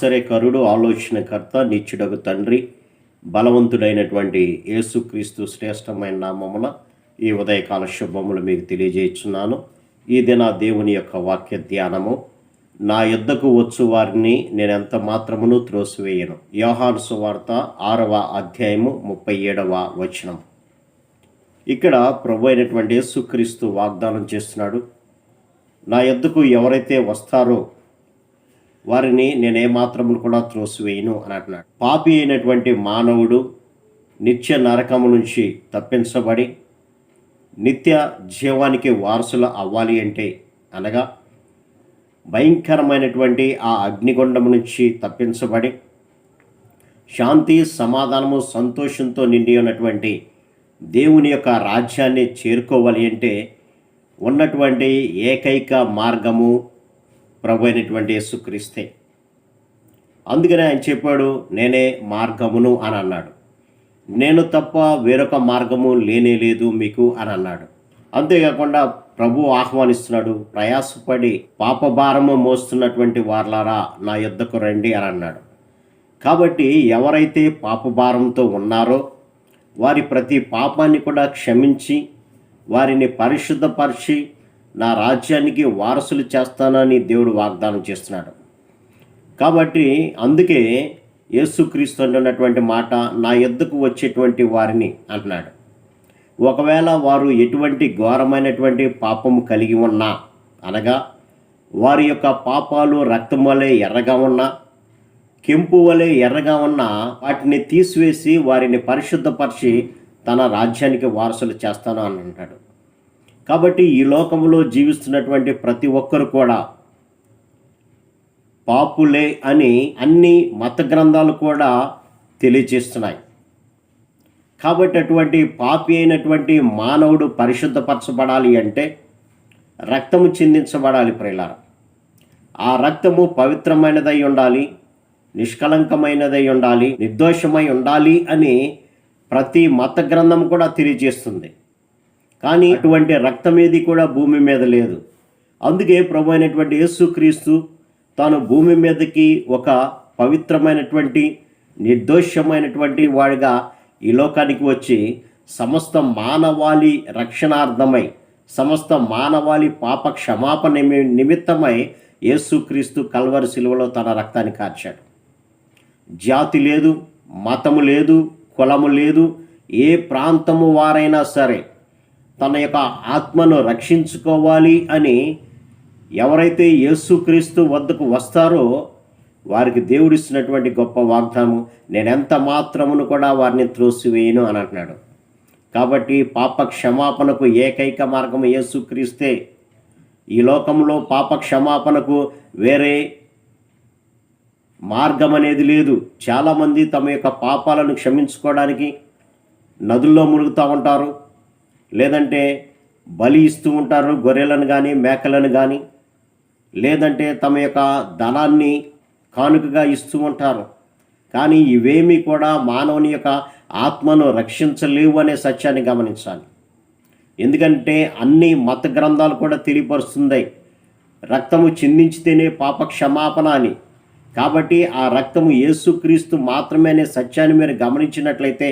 ఆశ్చర్యకరుడు, ఆలోచనకర్త, నిత్యుడగు తండ్రి, బలవంతుడైనటువంటి యేసుక్రీస్తు శ్రేష్టమైన నామమున ఈ ఉదయకాల శుభములు మీకు తెలియజేస్తున్నాను. ఈ దిన దేవుని యొక్క వాక్య ధ్యానము, నా యొద్దకు వచ్చు వారిని నేనెంత మాత్రమును త్రోసివేయను. యోహాను సువార్త 6వ అధ్యాయము 37వ వచనం. ఇక్కడ ప్రభు అయినటువంటి యేసుక్రీస్తు వాగ్దానం చేస్తున్నాడు, నా యొద్దకు ఎవరైతే వస్తారో వారిని నేనేమాత్రమును కూడా త్రోసివేయను అని అంటున్నాడు. పాపి అయినటువంటి మానవుడు నిత్య నరకము నుంచి తప్పించబడి నిత్య జీవానికి వారసులు అవ్వాలి అంటే, అనగా భయంకరమైనటువంటి ఆ అగ్నిగుండము నుంచి తప్పించబడి శాంతి, సమాధానము, సంతోషంతో నిండి ఉన్నటువంటి దేవుని యొక్క రాజ్యాన్ని చేరుకోవాలి అంటే ఉన్నటువంటి ఏకైక మార్గము ప్రభు అయినటువంటి యేసుక్రీస్తే. అందుకనే ఆయన చెప్పాడు, నేనే మార్గమును అని అన్నాడు. నేను తప్ప వేరొక మార్గము లేనే లేదు మీకు అని అన్నాడు. అంతేకాకుండా ప్రభు ఆహ్వానిస్తున్నాడు, ప్రయాసపడి పాపభారము మోస్తున్నటువంటి వార్లారా నా యొద్దకు రండి అని అన్నాడు. కాబట్టి ఎవరైతే పాపభారంతో ఉన్నారో వారి ప్రతి పాపాన్ని కూడా క్షమించి వారిని పరిశుద్ధపరిచి నా రాజ్యానికి వారసులు చేస్తానని దేవుడు వాగ్దానం చేస్తున్నాడు. కాబట్టి అందుకే యేసుక్రీస్తు అంటున్నటువంటి మాట, నా యొద్దకు వచ్చేటువంటి వారిని అంటున్నాడు. ఒకవేళ వారు ఎటువంటి ఘోరమైనటువంటి పాపము కలిగి ఉన్నా, అనగా వారి యొక్క పాపాలు రక్తం వలె ఎర్రగా ఉన్నా, కెంపు వలె ఎర్రగా ఉన్నా, వాటిని తీసివేసి వారిని పరిశుద్ధపరిచి తన రాజ్యానికి వారసులు చేస్తాను అని అంటాడు. కాబట్టి ఈ లోకంలో జీవిస్తున్నటువంటి ప్రతి ఒక్కరు కూడా పాపులే అని అన్ని మత గ్రంథాలు కూడా తెలియజేస్తున్నాయి. కాబట్టి అటువంటి పాపి అయినటువంటి మానవుడు పరిశుద్ధపరచబడాలి అంటే రక్తము చిందించబడాలి ప్రియులారా. ఆ రక్తము పవిత్రమైనదై ఉండాలి, నిష్కలంకమైనదై ఉండాలి, నిర్దోషమై ఉండాలి అని ప్రతి మత గ్రంథం కూడా తెలియజేస్తుంది. కానీ అటువంటి రక్తం ఏది కూడా భూమి మీద లేదు. అందుకే ప్రభు అయినటువంటి యేసుక్రీస్తు తాను భూమి మీదకి ఒక పవిత్రమైనటువంటి నిర్దోషమైనటువంటి వాడిగా ఈ లోకానికి వచ్చి సమస్త మానవాళి రక్షణార్థమై, సమస్త మానవాళి పాప క్షమాపణ నిమిత్తమై యేసుక్రీస్తు కల్వరి శిలువలో తన రక్తాన్ని కార్చాడు. జాతి లేదు, మతము లేదు, కులము లేదు, ఏ ప్రాంతము వారైనా సరే తన యొక్క ఆత్మను రక్షించుకోవాలి అని ఎవరైతే యేసుక్రీస్తు వద్దకు వస్తారో వారికి దేవుడిస్తున్నటువంటి గొప్ప వాగ్దానం, నేనెంత మాత్రమును కూడా వారిని త్రోసివేయను అని అంటున్నాడు. కాబట్టి పాప క్షమాపణకు ఏకైక మార్గము యేసుక్రీస్తే. ఈ లోకంలో పాప క్షమాపణకు వేరే మార్గం అనేది లేదు. చాలామంది తమ యొక్క పాపాలను క్షమించుకోవడానికి నదుల్లో మునుగుతూ ఉంటారు, లేదంటే బలి ఇస్తూ ఉంటారు, గొర్రెలను కానీ మేకలను కానీ, లేదంటే తమ యొక్క ధనాన్ని కానుకగా ఇస్తూ ఉంటారు. కానీ ఇవేమీ కూడా మానవుని యొక్క ఆత్మను రక్షించలేవు అనే సత్యాన్ని గమనించాలి. ఎందుకంటే అన్ని మత గ్రంథాలు కూడా తెలియపరుస్తుంది, రక్తము చిందించితేనే పాప క్షమాపణ అని. కాబట్టి ఆ రక్తము యేసుక్రీస్తు మాత్రమే అనే సత్యాన్ని మీరు గమనించినట్లయితే,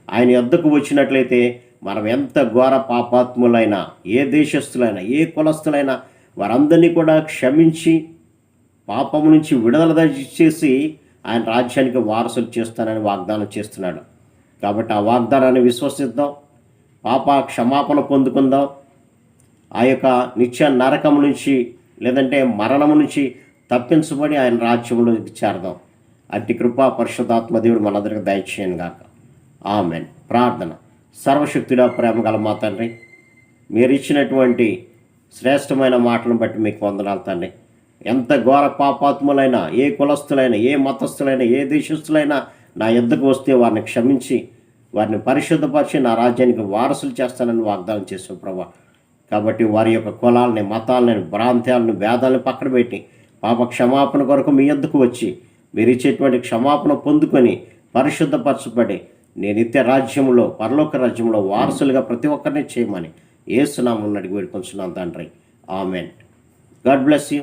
ఆయన యొద్దకు వచ్చినట్లయితే మనం ఎంత ఘోర పాపాత్ములైనా, ఏ దేశస్థులైనా, ఏ కులస్థులైనా వారందరినీ కూడా క్షమించి పాపము నుంచి విడుదల చేసి ఆయన రాజ్యానికి వారసులు చేస్తానని వాగ్దానం చేస్తున్నాడు. కాబట్టి ఆ వాగ్దానాన్ని విశ్వసిద్దాం, పాప క్షమాపణ పొందుకుందాం, ఆ యొక్క నిత్య నరకం నుంచి లేదంటే మరణము నుంచి తప్పించబడి ఆయన రాజ్యంలో చేరదాం. అట్టి కృపా పరిశుద్ధాత్మ దేవుడు మనందరికీ దయచేయను గాక. ఆమెన్. ప్రార్థన. సర్వశక్తుడా, ప్రేమ గల మా తండ్రి, మీరు ఇచ్చినటువంటి శ్రేష్టమైన మాటలను బట్టి మీకు వందనాలు తండ్రి. ఎంత ఘోర పాపాత్ములైనా, ఏ కులస్థులైనా, ఏ మతస్థులైనా, ఏ దేశస్థులైనా నా యొద్దకు వస్తే వారిని క్షమించి వారిని పరిశుద్ధపరిచి నా రాజ్యానికి వారసులు చేస్తానని వాగ్దానం చేసావు ప్రభా. కాబట్టి వారి యొక్క కులాలని, మతాలని, భ్రాంతాలను, భేదాలను పక్కన పెట్టి పాప క్షమాపణ కొరకు మీ యొద్దకు వచ్చి మీరు ఇచ్చేటువంటి క్షమాపణ పొందుకొని పరిశుద్ధపరచబడి నేను నిత్య రాజ్యంలో, పరలోక రాజ్యంలో వారసులుగా ప్రతి ఒక్కరిని చేయమని యేసు నామమున అడిగి వేడుకొంచున్నాను తండ్రి. ఆమెన్. God bless you.